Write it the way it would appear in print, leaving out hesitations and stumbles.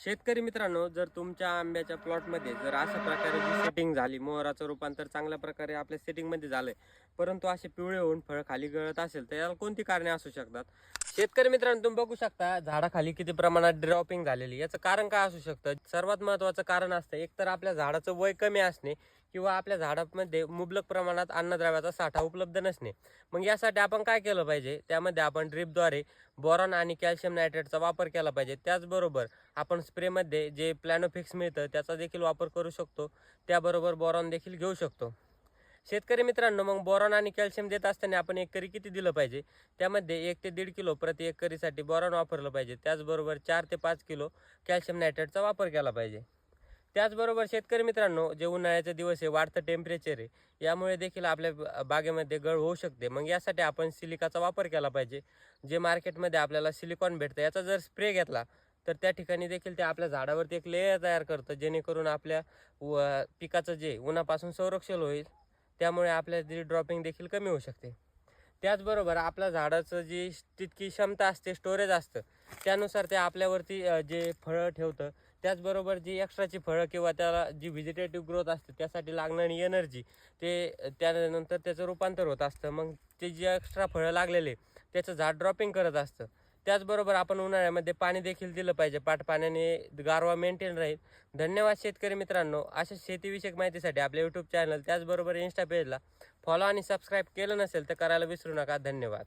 शेतकरी मित्रांनो, जर तुमच्या आंब्याच्या प्लॉटमध्ये जर अशा प्रकारे जी सेटिंग झाली, मोहराचं रूपांतर चांगल्या प्रकारे आपल्या सेटिंगमध्ये झालंय, परंतु असे पिवळे होऊन फळ खाली गळत असेल, तर याला कोणती कारणे असू शकतात? शेतकरी मित्रांनो, तुम्ही बघू शकता झाडाखाली किती प्रमाणात ड्रॉपिंग झालेली. याचं कारण काय असू शकतं? सर्वात महत्त्वाचं कारण असतं एक तर आपल्या झाडाचं वय कमी असणे किंवा आपल्या झाडामध्ये मुबलक प्रमाणात अन्नद्रव्याचा साठा उपलब्ध नसणे. मग यासाठी आपण काय केलं पाहिजे? त्यामध्ये आपण ड्रिपद्वारे बोरॉन आणि कॅल्शियम नायट्रेटचा वापर केला पाहिजे. त्याचबरोबर आपण स्प्रेमध्ये जे प्लॅनोफिक्स मिळतं त्याचा देखील वापर करू शकतो. त्याबरोबर बोरॉन देखील घेऊ शकतो. शेतकरी मित्रांनो, मग बोरॉन आणि कॅल्शियम देत असताना आपण एकरी किती दिलं पाहिजे? त्यामध्ये 1 ते 1.5 किलो प्रति एकरीसाठी बोरॉन वापरलं पाहिजे. त्याचबरोबर 4 ते 5 किलो कॅल्शियम नायट्रेटचा वापर केला पाहिजे. त्याचबरोबर शेतकरी मित्रांनो, जे उन्हाळ्याचे दिवस आहे, वाढतं टेम्परेचर आहे, यामुळे देखील आपल्या बागेमध्ये गळ होऊ शकते. मग यासाठी आपण सिलिकाचा वापर केला पाहिजे. जे मार्केटमध्ये आपल्याला सिलिकॉन भेटतं, याचा जर स्प्रे घेतला तर त्या ठिकाणी देखील ते आपल्या झाडावरती एक लेयर तयार करतं, जेणेकरून आपल्या पिकाचं जे उन्हापासून संरक्षण होईल. त्यामुळे आपल्या जी ड्रॉपिंग देखील कमी होऊ शकते. त्याचबरोबर आपल्या झाडाचं जी तितकी क्षमता असते, स्टोरेज असतं, त्यानुसार ते आपल्यावरती जे फळं ठेवतं. त्याचबरोबर जी एक्स्ट्राची फळं किंवा त्याला जी व्हेजिटेटिव्ह ग्रोथ असते त्यासाठी लागणारी एनर्जी त्यानंतर त्याचं रूपांतर होत असतं. मग ते जे एक्स्ट्रा फळं लागलेले त्याचं झाड ड्रॉपिंग करत असतं. त्याचबरोबर आपण उन्हाळ्यामध्ये पाणी देखील दिलं पाहिजे. पाण्याने गारवा मेंटेन राहील. धन्यवाद शेतकरी मित्रांनो. अशा शेतीविषयक माहितीसाठी आपल्या यूट्यूब चॅनल त्याचबरोबर इन्स्टा पेजला फॉलो आणि सबस्क्राईब केलं नसेल तर करायला विसरू नका. धन्यवाद.